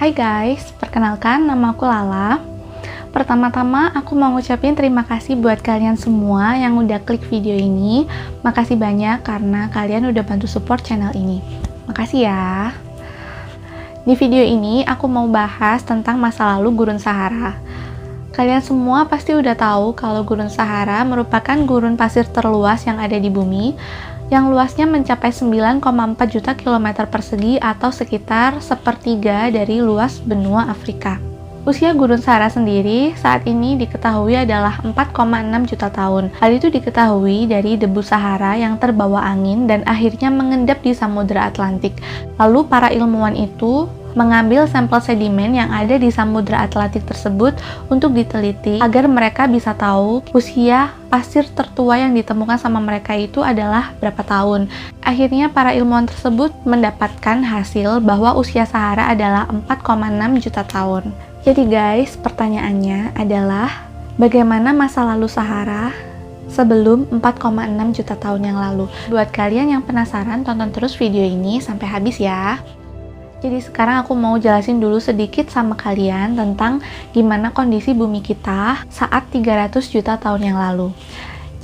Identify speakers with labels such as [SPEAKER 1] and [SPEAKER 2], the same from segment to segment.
[SPEAKER 1] Hai guys, perkenalkan nama aku Lala. Pertama-tama aku mau ngucapin terima kasih buat kalian semua yang udah klik video ini. Makasih banyak karena kalian udah bantu support channel ini. Makasih ya. Di video ini aku mau bahas tentang masa lalu Gurun Sahara. Kalian semua pasti udah tahu kalau Gurun Sahara merupakan gurun pasir terluas yang ada di bumi, yang luasnya mencapai 9,4 juta kilometer persegi atau sekitar sepertiga dari luas benua Afrika. Usia Gurun Sahara sendiri saat ini diketahui adalah 4,6 juta tahun. Hal itu diketahui dari debu Sahara yang terbawa angin dan akhirnya mengendap di Samudra Atlantik. Lalu para ilmuwan itu mengambil sampel sedimen yang ada di Samudra Atlantik tersebut untuk diteliti agar mereka bisa tahu usia pasir tertua yang ditemukan sama mereka itu adalah berapa tahun. Akhirnya para ilmuwan tersebut mendapatkan hasil bahwa usia Sahara adalah 4,6 juta tahun. Jadi guys, pertanyaannya adalah bagaimana masa lalu Sahara sebelum 4,6 juta tahun yang lalu? Buat kalian yang penasaran, tonton terus video ini sampai habis ya. Jadi sekarang aku mau jelasin dulu sedikit sama kalian tentang gimana kondisi bumi kita saat 300 juta tahun yang lalu.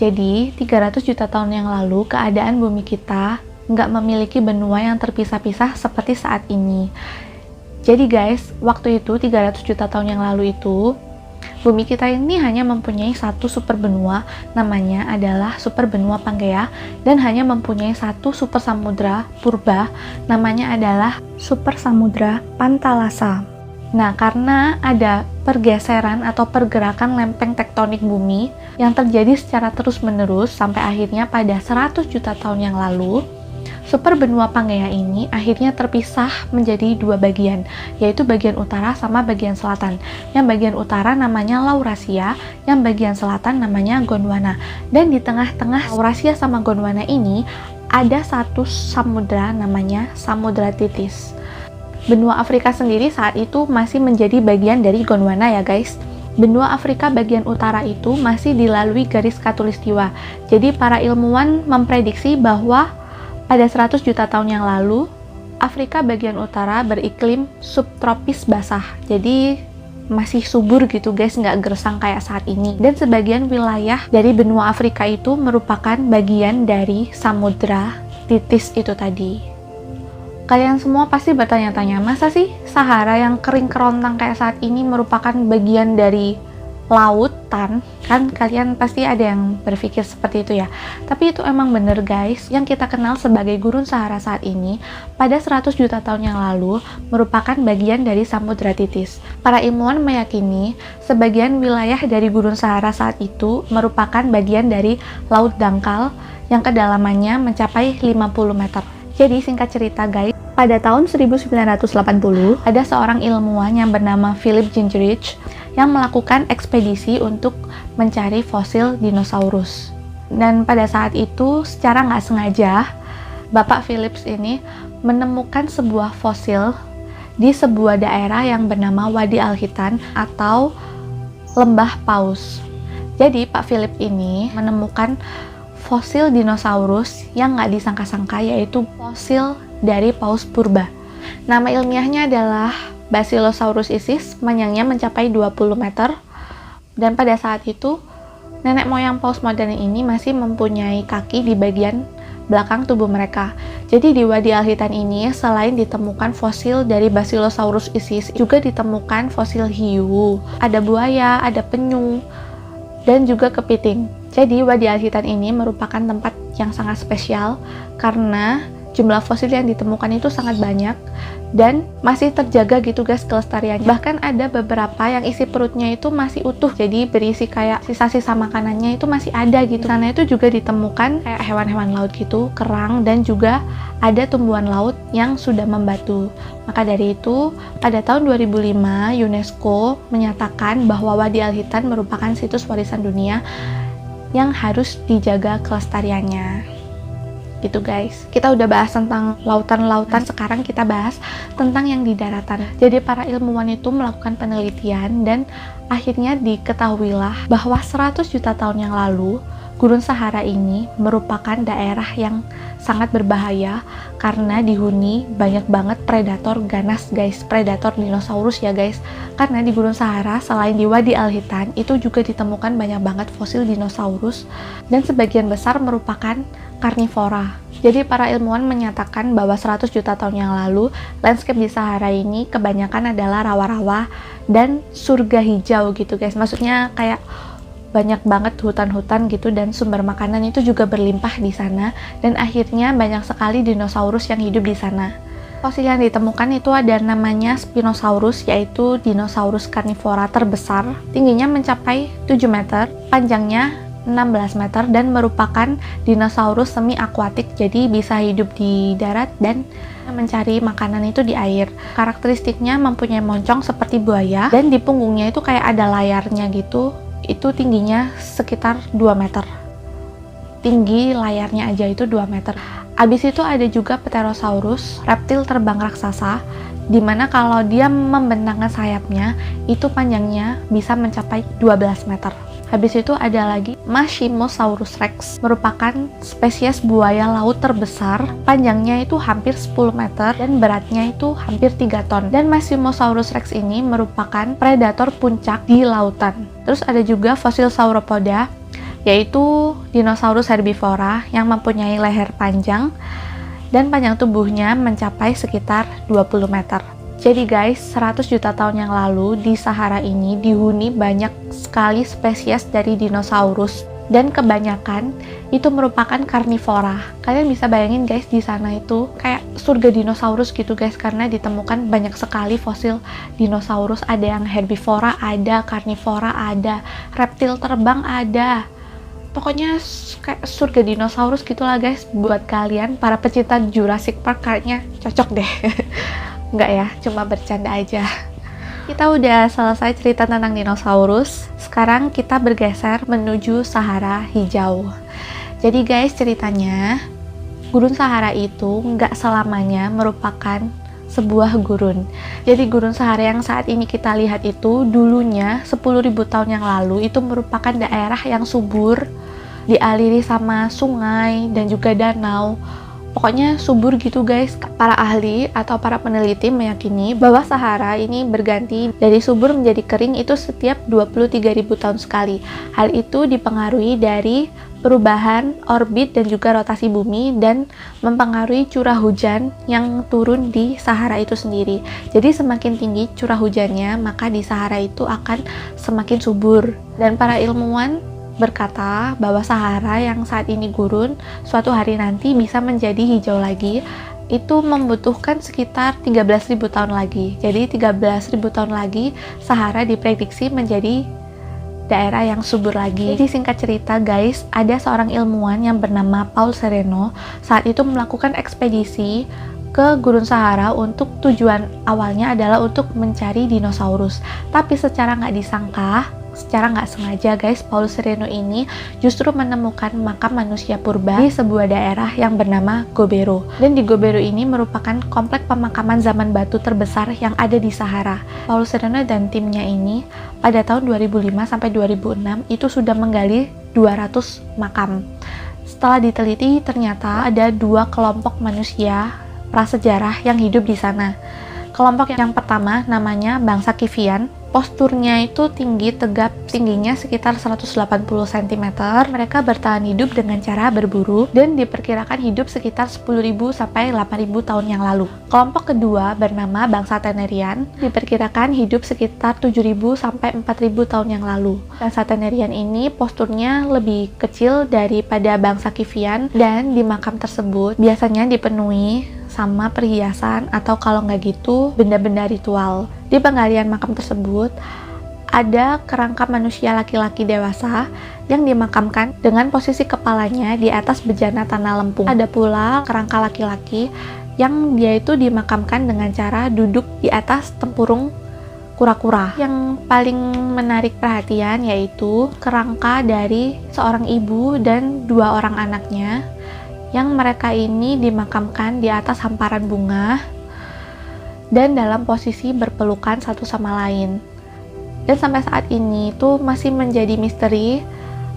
[SPEAKER 1] Jadi 300 juta tahun yang lalu keadaan bumi kita nggak memiliki benua yang terpisah-pisah seperti saat ini. Jadi guys, waktu itu 300 juta tahun yang lalu itu bumi kita ini hanya mempunyai satu super benua, namanya adalah super benua Pangea, dan hanya mempunyai satu super samudra purba, namanya adalah super samudra Pantalasa. Nah, karena ada pergeseran atau pergerakan lempeng tektonik bumi yang terjadi secara terus-menerus sampai akhirnya pada 100 juta tahun yang lalu, super benua Pangea ini akhirnya terpisah menjadi dua bagian, yaitu bagian utara sama bagian selatan. Yang bagian utara namanya Laurasia, yang bagian selatan namanya Gondwana. Dan di tengah-tengah Laurasia sama Gondwana ini ada satu samudra namanya Samudra Titis. Benua Afrika sendiri saat itu masih menjadi bagian dari Gondwana ya guys. Benua Afrika bagian utara itu masih dilalui garis khatulistiwa. Jadi para ilmuwan memprediksi bahwa pada 100 juta tahun yang lalu, Afrika bagian utara beriklim subtropis basah. Jadi masih subur gitu guys, nggak gersang kayak saat ini. Dan sebagian wilayah dari benua Afrika itu merupakan bagian dari Samudra Titis itu tadi. Kalian semua pasti bertanya-tanya, masa sih Sahara yang kering kerontang kayak saat ini merupakan bagian dari lautan? Kan kalian pasti ada yang berpikir seperti itu ya. Tapi itu emang bener guys, yang kita kenal sebagai Gurun Sahara saat ini pada 100 juta tahun yang lalu merupakan bagian dari Samudra Titis. Para ilmuwan meyakini sebagian wilayah dari Gurun Sahara saat itu merupakan bagian dari Laut Dangkal yang kedalamannya mencapai 50 meter. Jadi singkat cerita guys, pada tahun 1980 ada seorang ilmuwan yang bernama Philip Gingerich yang melakukan ekspedisi untuk mencari fosil dinosaurus. Dan pada saat itu secara nggak sengaja Bapak Phillips ini menemukan sebuah fosil di sebuah daerah yang bernama Wadi Al-Hitan atau Lembah Paus. Jadi Pak Philip ini menemukan fosil dinosaurus yang nggak disangka-sangka, yaitu fosil dari paus purba. Nama ilmiahnya adalah Basilosaurus isis, panjangnya mencapai 20 meter. Dan pada saat itu, nenek moyang paus modern ini masih mempunyai kaki di bagian belakang tubuh mereka. Jadi di Wadi Al-Hitan ini, selain ditemukan fosil dari Basilosaurus isis, juga ditemukan fosil hiu, ada buaya, ada penyu, dan juga kepiting. Jadi Wadi Al-Hitan ini merupakan tempat yang sangat spesial karena jumlah fosil yang ditemukan itu sangat banyak dan masih terjaga gitu guys kelestariannya. Bahkan ada beberapa yang isi perutnya itu masih utuh, jadi berisi kayak sisa-sisa makanannya itu masih ada gitu. Karena itu juga ditemukan kayak hewan-hewan laut gitu, kerang, dan juga ada tumbuhan laut yang sudah membatu. Maka dari itu, pada tahun 2005 UNESCO menyatakan bahwa Wadi Al-Hitan merupakan situs warisan dunia yang harus dijaga kelestariannya. Gitu guys, kita udah bahas tentang lautan-lautan, sekarang kita bahas tentang yang di daratan. Jadi para ilmuwan itu melakukan penelitian dan akhirnya diketahuilah bahwa 100 juta tahun yang lalu Gurun Sahara ini merupakan daerah yang sangat berbahaya karena dihuni banyak banget predator ganas guys, predator dinosaurus ya guys. Karena di Gurun Sahara selain di Wadi Al-Hitan itu juga ditemukan banyak banget fosil dinosaurus dan sebagian besar merupakan karnivora. Jadi para ilmuwan menyatakan bahwa 100 juta tahun yang lalu landscape di Sahara ini kebanyakan adalah rawa-rawa dan surga hijau gitu guys. Maksudnya kayak banyak banget hutan-hutan gitu dan sumber makanan itu juga berlimpah di sana dan akhirnya banyak sekali dinosaurus yang hidup di sana. Fosil yang ditemukan itu ada namanya Spinosaurus, yaitu dinosaurus karnivora terbesar. Tingginya mencapai 7 meter, panjangnya 16 meter dan merupakan dinosaurus semi akuatik, jadi bisa hidup di darat dan mencari makanan itu di air. Karakteristiknya mempunyai moncong seperti buaya dan di punggungnya itu kayak ada layarnya gitu. Itu tingginya sekitar 2 meter. Tinggi layarnya aja itu 2 meter. Abis itu ada juga Pterosaurus, reptil terbang raksasa, dimana kalau dia membentangkan sayapnya, itu panjangnya bisa mencapai 12 meter. Habis itu ada lagi Machimosaurus rex, merupakan spesies buaya laut terbesar, panjangnya itu hampir 10 meter dan beratnya itu hampir 3 ton. Dan Machimosaurus rex ini merupakan predator puncak di lautan. Terus ada juga fosil Sauropoda, yaitu dinosaurus herbivora yang mempunyai leher panjang dan panjang tubuhnya mencapai sekitar 20 meter. Jadi guys, 100 juta tahun yang lalu di Sahara ini dihuni banyak sekali spesies dari dinosaurus dan kebanyakan itu merupakan karnivora. Kalian bisa bayangin guys, di sana itu kayak surga dinosaurus gitu guys, karena ditemukan banyak sekali fosil dinosaurus. Ada yang herbivora, ada karnivora, ada reptil terbang, ada. Pokoknya kayak surga dinosaurus gitulah guys. Buat kalian para pecinta Jurassic Park kayaknya cocok deh. Enggak ya, cuma bercanda aja. Kita udah selesai cerita tentang dinosaurus. Sekarang kita bergeser menuju Sahara hijau. Jadi guys, ceritanya Gurun Sahara itu nggak selamanya merupakan sebuah gurun. Jadi Gurun Sahara yang saat ini kita lihat itu dulunya 10.000 tahun yang lalu itu merupakan daerah yang subur, dialiri sama sungai dan juga danau. Pokoknya subur gitu guys. Para ahli atau para peneliti meyakini bahwa Sahara ini berganti dari subur menjadi kering itu setiap 23.000 tahun sekali. Hal itu dipengaruhi dari perubahan orbit dan juga rotasi bumi dan mempengaruhi curah hujan yang turun di Sahara itu sendiri. Jadi semakin tinggi curah hujannya, maka di Sahara itu akan semakin subur. Dan para ilmuwan berkata bahwa Sahara yang saat ini gurun suatu hari nanti bisa menjadi hijau lagi. Itu membutuhkan sekitar 13.000 tahun lagi. Jadi 13.000 tahun lagi Sahara diprediksi menjadi daerah yang subur lagi. Jadi singkat cerita guys, ada seorang ilmuwan yang bernama Paul Sereno saat itu melakukan ekspedisi ke Gurun Sahara untuk tujuan awalnya adalah untuk mencari dinosaurus. Tapi secara nggak disangka, secara nggak sengaja guys, Paul Sereno ini justru menemukan makam manusia purba di sebuah daerah yang bernama Gobero. Dan di Gobero ini merupakan komplek pemakaman zaman batu terbesar yang ada di Sahara. Paul Sereno dan timnya ini pada tahun 2005 sampai 2006 itu sudah menggali 200 makam. Setelah diteliti ternyata ada 2 kelompok manusia prasejarah yang hidup di sana. Kelompok yang pertama namanya bangsa Kivian. Posturnya itu tinggi tegap, tingginya sekitar 180 cm. Mereka bertahan hidup dengan cara berburu dan diperkirakan hidup sekitar 10.000 sampai 8.000 tahun yang lalu. Kelompok kedua bernama bangsa Tenerian, diperkirakan hidup sekitar 7.000 sampai 4.000 tahun yang lalu. Bangsa Tenerian ini posturnya lebih kecil daripada bangsa Kivian dan di makam tersebut biasanya dipenuhi sama perhiasan atau kalau nggak gitu benda-benda ritual. Di penggalian makam tersebut ada kerangka manusia laki-laki dewasa yang dimakamkan dengan posisi kepalanya di atas bejana tanah lempung. Ada pula kerangka laki-laki yang dia itu dimakamkan dengan cara duduk di atas tempurung kura-kura. Yang paling menarik perhatian yaitu kerangka dari seorang ibu dan 2 orang anaknya yang mereka ini dimakamkan di atas hamparan bunga dan dalam posisi berpelukan satu sama lain. Dan sampai saat ini itu masih menjadi misteri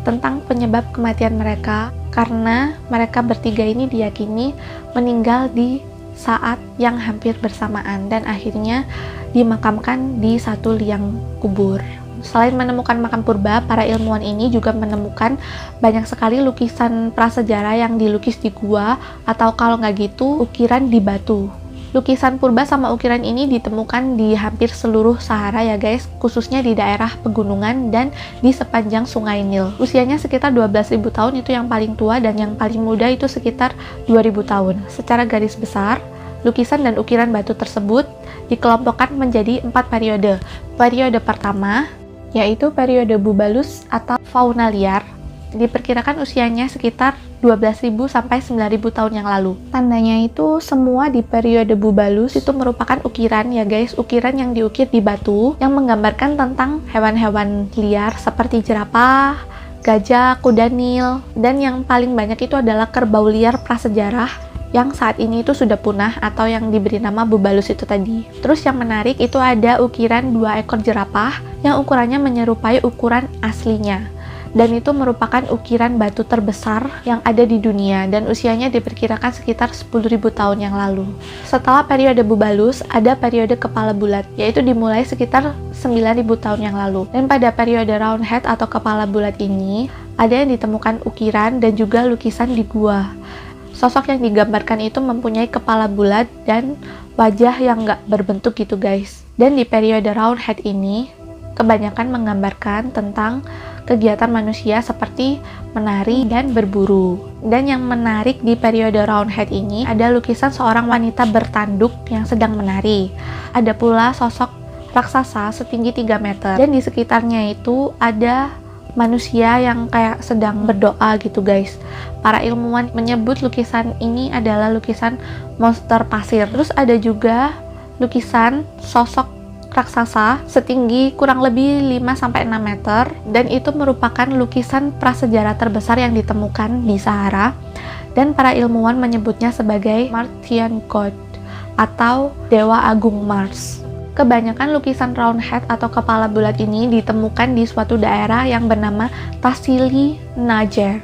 [SPEAKER 1] tentang penyebab kematian mereka, karena mereka bertiga ini diyakini meninggal di saat yang hampir bersamaan dan akhirnya dimakamkan di satu liang kubur. Selain menemukan makam purba, para ilmuwan ini juga menemukan banyak sekali lukisan prasejarah yang dilukis di gua, atau kalau nggak gitu, ukiran di batu. Lukisan purba sama ukiran ini ditemukan di hampir seluruh Sahara ya guys, khususnya di daerah pegunungan dan di sepanjang sungai Nil. Usianya sekitar 12.000 tahun itu yang paling tua, dan yang paling muda itu sekitar 2.000 tahun. Secara garis besar, lukisan dan ukiran batu tersebut dikelompokkan menjadi 4 periode. Periode pertama, yaitu periode Bubalus atau fauna liar, diperkirakan usianya sekitar 12.000 sampai 9.000 tahun yang lalu. Tandanya itu semua di periode Bubalus itu merupakan ukiran ya guys, ukiran yang diukir di batu yang menggambarkan tentang hewan-hewan liar seperti jerapah, gajah, kuda Nil, dan yang paling banyak itu adalah kerbau liar prasejarah yang saat ini itu sudah punah atau yang diberi nama Bubalus itu tadi. Terus yang menarik itu ada ukiran 2 ekor jerapah yang ukurannya menyerupai ukuran aslinya. Dan itu merupakan ukiran batu terbesar yang ada di dunia dan usianya diperkirakan sekitar 10.000 tahun yang lalu. Setelah periode Bubalus, ada periode kepala bulat, yaitu dimulai sekitar 9.000 tahun yang lalu. Dan pada periode Roundhead atau kepala bulat ini, ada yang ditemukan ukiran dan juga lukisan di gua. Sosok yang digambarkan itu mempunyai kepala bulat dan wajah yang nggak berbentuk gitu guys. Dan di periode Roundhead ini, kebanyakan menggambarkan tentang kegiatan manusia seperti menari dan berburu. Dan yang menarik di periode Roundhead ini ada lukisan seorang wanita bertanduk yang sedang menari. Ada pula sosok raksasa setinggi 3 meter. Dan di sekitarnya itu ada manusia yang kayak sedang berdoa gitu guys. Para ilmuwan menyebut lukisan ini adalah lukisan monster pasir. Terus ada juga lukisan sosok raksasa setinggi kurang lebih 5-6 meter, dan itu merupakan lukisan prasejarah terbesar yang ditemukan di Sahara, dan para ilmuwan menyebutnya sebagai Martian God atau Dewa Agung Mars. Kebanyakan lukisan Roundhead atau kepala bulat ini ditemukan di suatu daerah yang bernama Tassili N'Ajjer,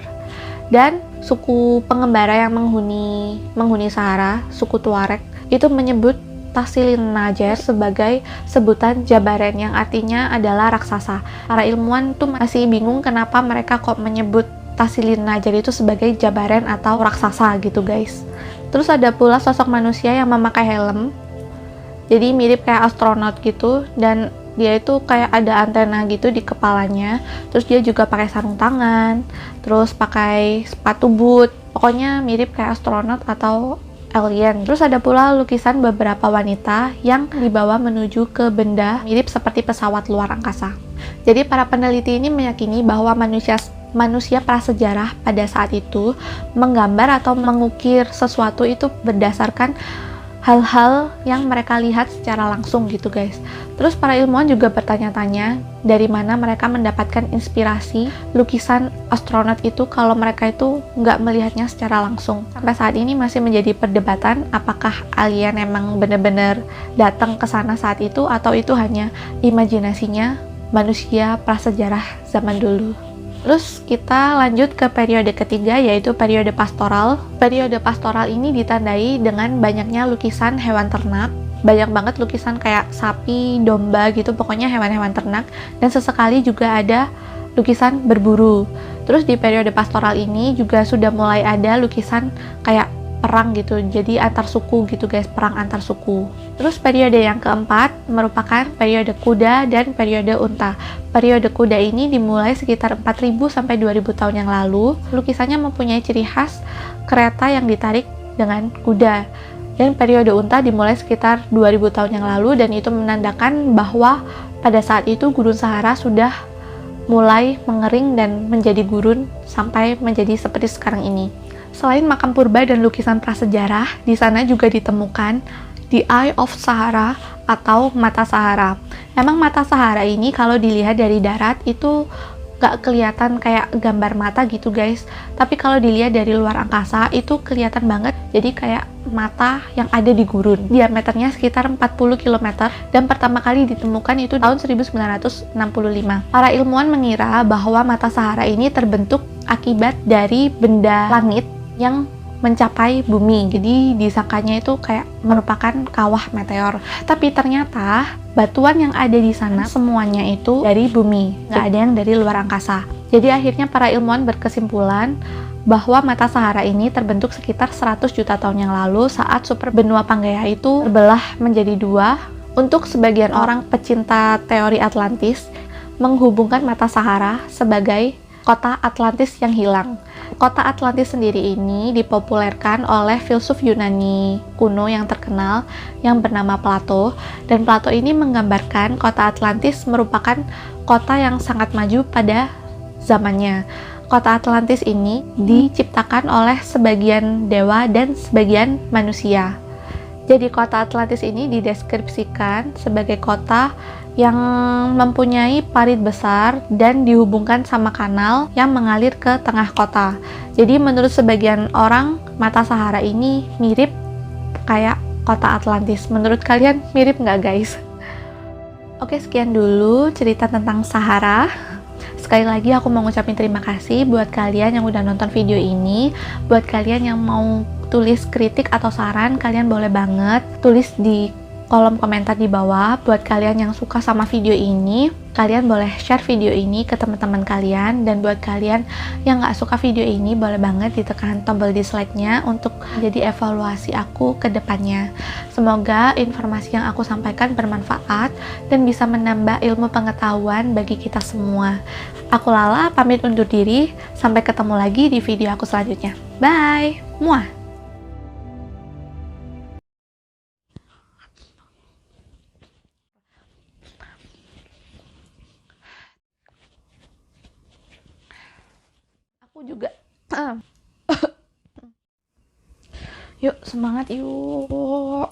[SPEAKER 1] dan suku pengembara yang menghuni Sahara, suku Tuareg, itu menyebut Tassili N'Ajjer sebagai sebutan Jabaren yang artinya adalah raksasa. Para ilmuwan tuh masih bingung kenapa mereka kok menyebut Tassili N'Ajjer itu sebagai Jabaren atau raksasa gitu guys. Terus ada pula sosok manusia yang memakai helm, jadi mirip kayak astronot gitu, dan dia itu kayak ada antena gitu di kepalanya. Terus dia juga pakai sarung tangan, terus pakai sepatu boot, pokoknya mirip kayak astronot atau alien. Terus ada pula lukisan beberapa wanita yang dibawa menuju ke benda mirip seperti pesawat luar angkasa. Jadi para peneliti ini meyakini bahwa manusia prasejarah pada saat itu menggambar atau mengukir sesuatu itu berdasarkan hal-hal yang mereka lihat secara langsung gitu guys. Terus para ilmuwan juga bertanya-tanya dari mana mereka mendapatkan inspirasi lukisan astronot itu kalau mereka itu nggak melihatnya secara langsung. Sampai saat ini masih menjadi perdebatan apakah alien emang benar-benar datang ke sana saat itu atau itu hanya imajinasinya manusia prasejarah zaman dulu. Terus kita lanjut ke periode ketiga, yaitu periode pastoral. Periode pastoral ini ditandai dengan banyaknya lukisan hewan ternak. Banyak banget lukisan kayak sapi, domba gitu, pokoknya hewan-hewan ternak. Dan sesekali juga ada lukisan berburu. Terus di periode pastoral ini juga sudah mulai ada lukisan kayak perang gitu, jadi antar suku gitu guys, perang antar suku. Terus periode yang keempat merupakan periode kuda dan periode unta. Periode kuda ini dimulai sekitar 4.000 sampai 2.000 tahun yang lalu. Lukisannya mempunyai ciri khas kereta yang ditarik dengan kuda. Dan periode unta dimulai sekitar 2.000 tahun yang lalu, dan itu menandakan bahwa pada saat itu gurun Sahara sudah mulai mengering dan menjadi gurun sampai menjadi seperti sekarang ini. Selain makam purba dan lukisan prasejarah, di sana juga ditemukan The Eye of Sahara atau mata Sahara. Emang mata Sahara ini kalau dilihat dari darat itu nggak kelihatan kayak gambar mata gitu guys, tapi kalau dilihat dari luar angkasa itu kelihatan banget, jadi kayak mata yang ada di gurun. Diameternya sekitar 40 km dan pertama kali ditemukan itu tahun 1965. Para ilmuwan mengira bahwa mata Sahara ini terbentuk akibat dari benda langit yang mencapai bumi, jadi disangkanya itu kayak merupakan kawah meteor, tapi ternyata batuan yang ada di sana semuanya itu dari bumi, nggak ada yang dari luar angkasa. Jadi akhirnya para ilmuwan berkesimpulan bahwa mata Sahara ini terbentuk sekitar 100 juta tahun yang lalu saat super benua Pangaea itu terbelah menjadi dua. Untuk sebagian orang pecinta teori Atlantis menghubungkan mata Sahara sebagai kota Atlantis yang hilang. Kota Atlantis sendiri ini dipopulerkan oleh filsuf Yunani kuno yang terkenal yang bernama Plato, dan Plato ini menggambarkan kota Atlantis merupakan kota yang sangat maju pada zamannya. Kota Atlantis ini diciptakan oleh sebagian dewa dan sebagian manusia. Jadi kota Atlantis ini dideskripsikan sebagai kota yang mempunyai parit besar dan dihubungkan sama kanal yang mengalir ke tengah kota. Jadi menurut sebagian orang, mata Sahara ini mirip kayak kota Atlantis. Menurut kalian mirip nggak guys? Oke, sekian dulu cerita tentang Sahara. Sekali lagi aku mau ngucapin terima kasih buat kalian yang udah nonton video ini. Buat kalian yang mau tulis kritik atau saran, kalian boleh banget tulis di kolom komentar di bawah. Buat kalian yang suka sama video ini, kalian boleh share video ini ke teman-teman kalian. Dan buat kalian yang nggak suka video ini, boleh banget ditekan tombol dislike-nya untuk jadi evaluasi aku ke depannya. Semoga informasi yang aku sampaikan bermanfaat dan bisa menambah ilmu pengetahuan bagi kita semua. Aku Lala, pamit undur diri. Sampai ketemu lagi di video aku selanjutnya. Bye! Muah! Aku juga. Yuk, semangat yuk.